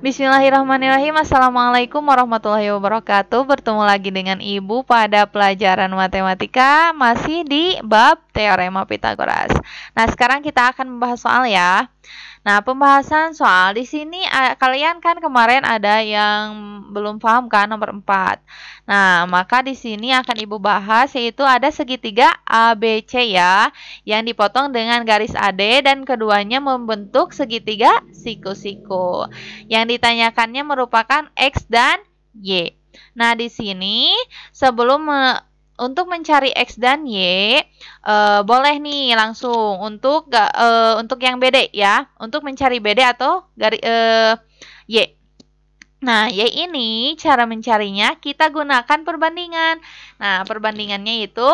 Bismillahirrahmanirrahim. Assalamualaikum warahmatullahi wabarakatuh. Bertemu lagi dengan Ibu pada pelajaran matematika masih di bab teorema Pitagoras. Nah, sekarang kita akan membahas soal ya. Nah, pembahasan soal di sini kalian kan kemarin ada yang belum paham kan nomor 4. Nah, maka di sini akan Ibu bahas yaitu ada segitiga ABC ya yang dipotong dengan garis AD dan keduanya membentuk segitiga siku-siku. Yang ditanyakannya merupakan X dan Y. Nah, di sini sebelum untuk mencari X dan Y, boleh nih langsung untuk yang BD ya, untuk mencari BD atau Y. Nah, Y ini cara mencarinya kita gunakan perbandingan. Nah, perbandingannya itu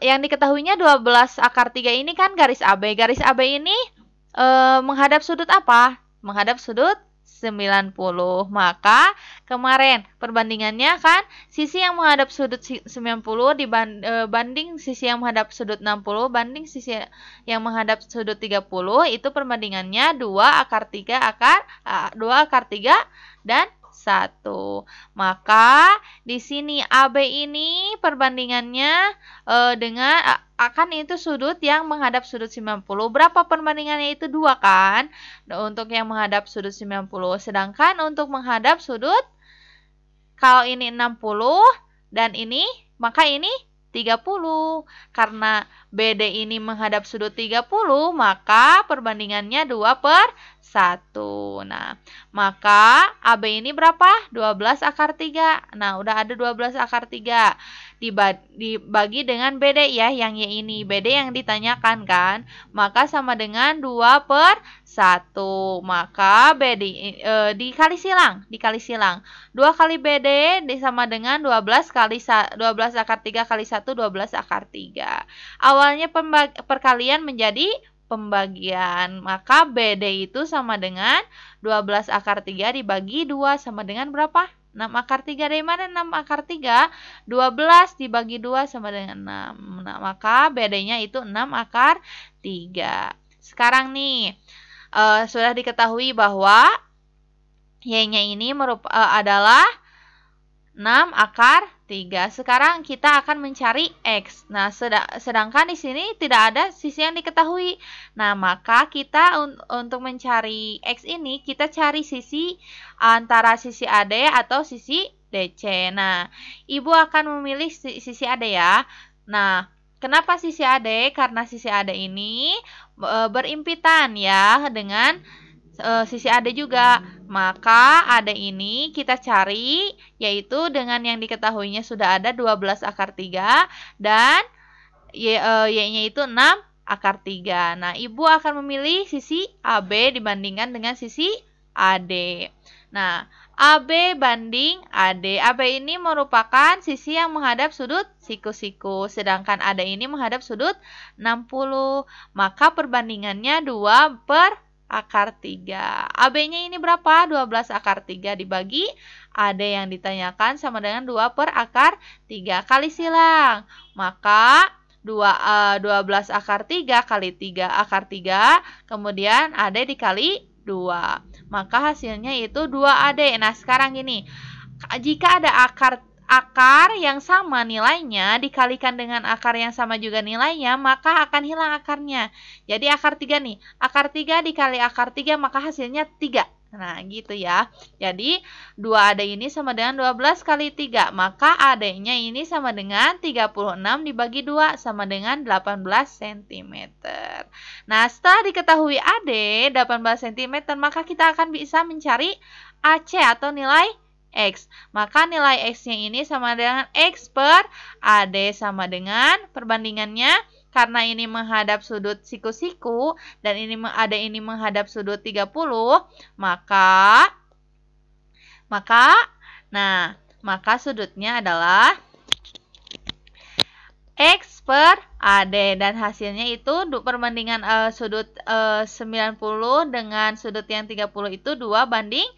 yang diketahuinya 12 akar 3 ini kan garis AB. Garis AB ini menghadap sudut apa? Menghadap sudut 90. Maka kemarin perbandingannya kan sisi yang menghadap sudut 90 banding sisi yang menghadap sudut 60 banding sisi yang menghadap sudut 30, itu perbandingannya 2 akar 3 dan 1. Maka di sini AB ini perbandingannya dengan akan itu sudut yang menghadap sudut 90. Berapa perbandingannya itu 2 kan? Untuk yang menghadap sudut 90. Sedangkan untuk menghadap sudut kalau ini 60 dan ini maka ini 30. Karena BD ini menghadap sudut 30, maka perbandingannya 2/1. Nah, maka AB ini berapa? 12 akar 3. Nah, udah ada 12 akar 3. Dibagi dengan BD ya, yang Y ini. BD yang ditanyakan kan. Maka sama dengan 2/1. Maka BD dikali silang. 2 kali BD sama dengan 12 akar 3 kali 1, 12 akar 3. Awalnya perkalian menjadi pembagian. Maka BD itu sama dengan 12 akar 3 dibagi 2 sama dengan berapa? 6 akar 3. Dari mana 6 akar 3? 12 dibagi 2 sama dengan 6. Nah, maka BD-nya itu 6 akar 3. Sekarang nih, sudah diketahui bahwa Y-nya ini adalah 6 akar 3. Sekarang kita akan mencari X. Nah, sedangkan di sini tidak ada sisi yang diketahui. Nah, maka kita untuk mencari X ini, kita cari sisi antara sisi AD atau sisi DC. Nah, Ibu akan memilih sisi AD ya. Nah, kenapa sisi AD? Karena sisi AD ini berimpitan ya dengan sisi AD juga. Maka AD ini kita cari yaitu dengan yang diketahuinya sudah ada 12 akar 3 dan Y-nya itu 6 akar 3. Nah, Ibu akan memilih sisi AB dibandingkan dengan sisi AD. Nah, AB banding AD. AB ini merupakan sisi yang menghadap sudut siku-siku. Sedangkan AD ini menghadap sudut 60. Maka perbandingannya 2 per akar 3. AB-nya ini berapa? 12 akar 3 dibagi AD yang ditanyakan sama dengan 2 per akar 3. Kali silang. Maka 12 akar 3 kali 3 akar 3. Kemudian AD dikali 2. Maka hasilnya itu 2AD. Nah, sekarang gini. Jika ada akar yang sama nilainya dikalikan dengan akar yang sama juga nilainya, maka akan hilang akarnya. Jadi akar 3 nih. Akar 3 dikali akar 3 maka hasilnya 3. Nah, gitu ya. Jadi 2AD ini sama dengan 12 kali 3. Maka AD-nya ini sama dengan 36 dibagi 2 sama dengan 18 cm. Nah, setelah diketahui AD 18 cm, maka kita akan bisa mencari AC atau nilai X. Maka nilai X-nya ini sama dengan X per AD sama dengan perbandingannya karena ini menghadap sudut siku-siku dan AD ini menghadap sudut 30, maka sudutnya adalah X per AD, dan hasilnya itu perbandingan sudut 90 dengan sudut yang 30 itu 2:1.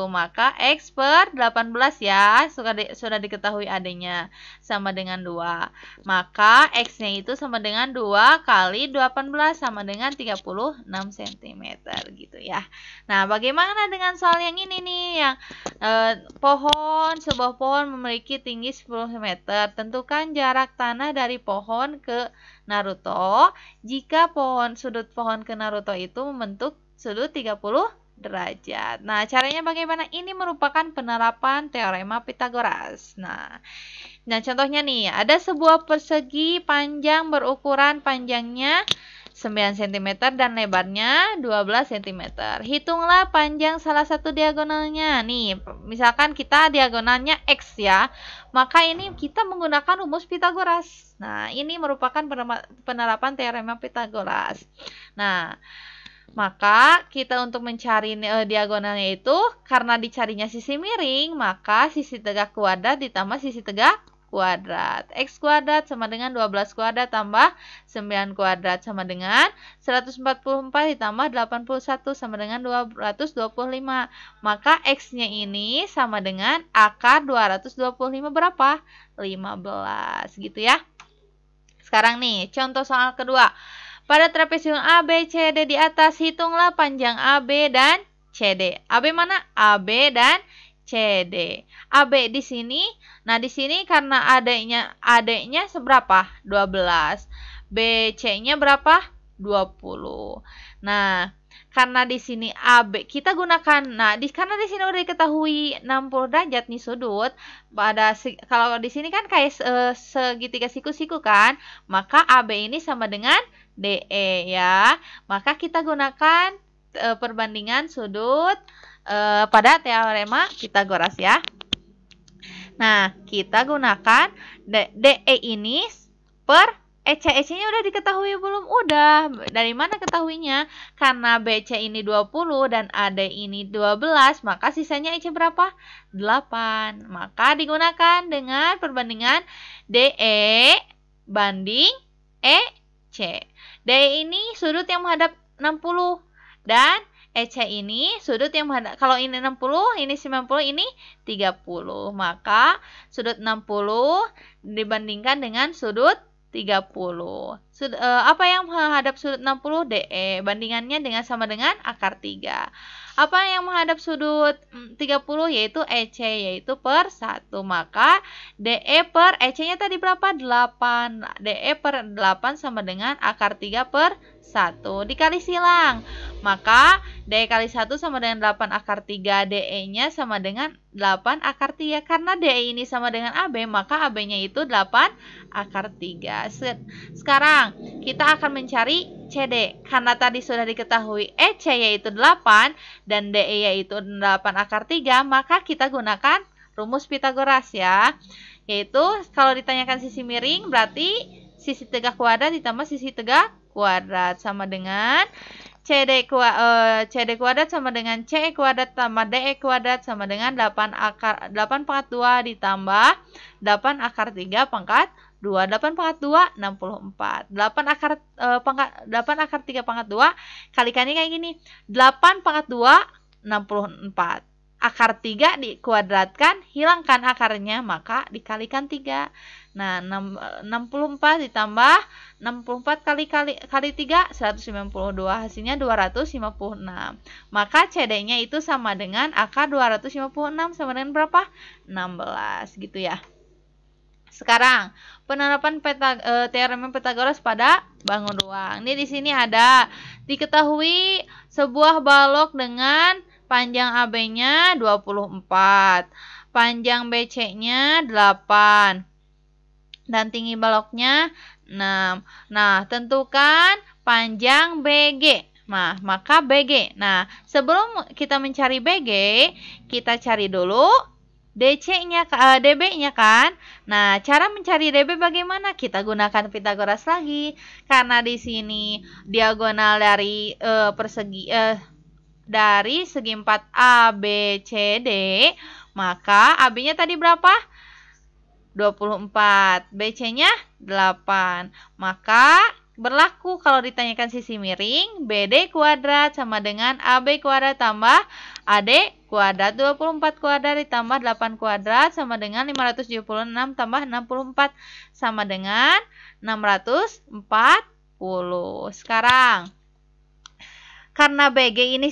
Maka X per 18 ya, sudah diketahui AD-nya sama dengan 2. Maka X-nya itu sama dengan 2 kali 18 sama dengan 36 cm gitu ya. Nah, bagaimana dengan soal yang ini nih, yang sebuah pohon memiliki tinggi 10 meter. Tentukan jarak tanah dari pohon ke Naruto jika sudut pohon ke Naruto itu membentuk sudut 30 derajat. Nah, caranya bagaimana? Ini merupakan penerapan teorema Pythagoras. Nah, contohnya nih, ada sebuah persegi panjang berukuran panjangnya 9 cm dan lebarnya 12 cm. Hitunglah panjang salah satu diagonalnya. Nih, misalkan kita diagonalnya X ya. Maka ini kita menggunakan rumus Pythagoras. Nah, ini merupakan penerapan teorema Pythagoras. Nah, maka kita untuk mencari diagonalnya itu, karena dicarinya sisi miring, maka sisi tegak kuadrat ditambah sisi tegak kuadrat. X kuadrat sama dengan 12 kuadrat tambah 9 kuadrat sama dengan 144 ditambah 81 sama dengan 225. Maka X-nya ini sama dengan akar 225 berapa? 15 gitu ya. Sekarang nih, contoh soal kedua. Pada trapesium ABCD di atas, hitunglah panjang AB dan CD. AB mana? AB dan CD. AB di sini. Nah, di sini karena AD-nya seberapa? 12. BC-nya berapa? 20. Nah, karena di sini AB kita gunakan. Nah, karena di sini udah diketahui 60 derajat nih sudut. Kalau di sini kan kayak segitiga siku-siku kan, maka AB ini sama dengan DE ya. Maka kita gunakan perbandingan sudut pada teorema Pythagoras ya. Nah, kita gunakan DE ini per EC-nya udah diketahui belum? Udah. Dari mana ketahuinya? Karena BC ini 20 dan AD ini 12, maka sisanya EC berapa? 8. Maka digunakan dengan perbandingan DE banding EC. DE ini sudut yang menghadap 60 dan EC ini sudut yang menghadap, kalau ini 60, ini 90, ini 30. Maka sudut 60 dibandingkan dengan sudut 30. Apa yang menghadap sudut 60? DE. Bandingannya sama dengan akar 3. Apa yang menghadap sudut 30? Yaitu EC, yaitu per 1. Maka DE per EC-nya tadi berapa? 8. DE per 8 sama dengan akar 3 per 1. Dikali silang. Maka DE kali 1 sama dengan 8 akar 3. DE-nya sama dengan 8 akar 3. Karena DE ini sama dengan AB, maka AB-nya itu 8 akar 3. Sekarang kita akan mencari CD. Karena tadi sudah diketahui EC yaitu 8 dan DE yaitu 8 akar 3, maka kita gunakan rumus Pythagoras ya. Yaitu kalau ditanyakan sisi miring, berarti sisi tegak kuadrat ditambah sisi tegak kuadrat sama dengan CD kuadrat sama dengan CE kuadrat tambah DE kuadrat sama dengan 8 pangkat 2 ditambah 8 akar 3 pangkat 2. 8 pangkat 2, 64. 8 akar 3 pangkat 2, kalikannya kayak gini. 8 pangkat 2, 64. Akar 3 dikuadratkan, hilangkan akarnya, maka dikalikan 3. Nah, 64 ditambah 64 kali 3, 192. Hasilnya 256. Maka CD-nya itu sama dengan akar 256 sama dengan berapa? 16 gitu ya. Sekarang, penerapan teorema Pythagoras pada bangun ruang. Ini di sini ada diketahui sebuah balok dengan panjang AB-nya 24, panjang BC-nya 8, dan tinggi baloknya 6. Nah, tentukan panjang BG. Nah, maka BG. Nah, sebelum kita mencari BG, kita cari dulu DB-nya kan. Nah, cara mencari DB bagaimana? Kita gunakan Pythagoras lagi. Karena di sini diagonal dari dari segi 4 ABCD, maka AB-nya tadi berapa? 24. BC-nya 8. Maka berlaku kalau ditanyakan sisi miring, BD kuadrat sama dengan AB kuadrat tambah AD kuadrat. 24 kuadrat ditambah 8 kuadrat sama dengan 576 tambah 64 sama dengan 640. Sekarang, karena BG ini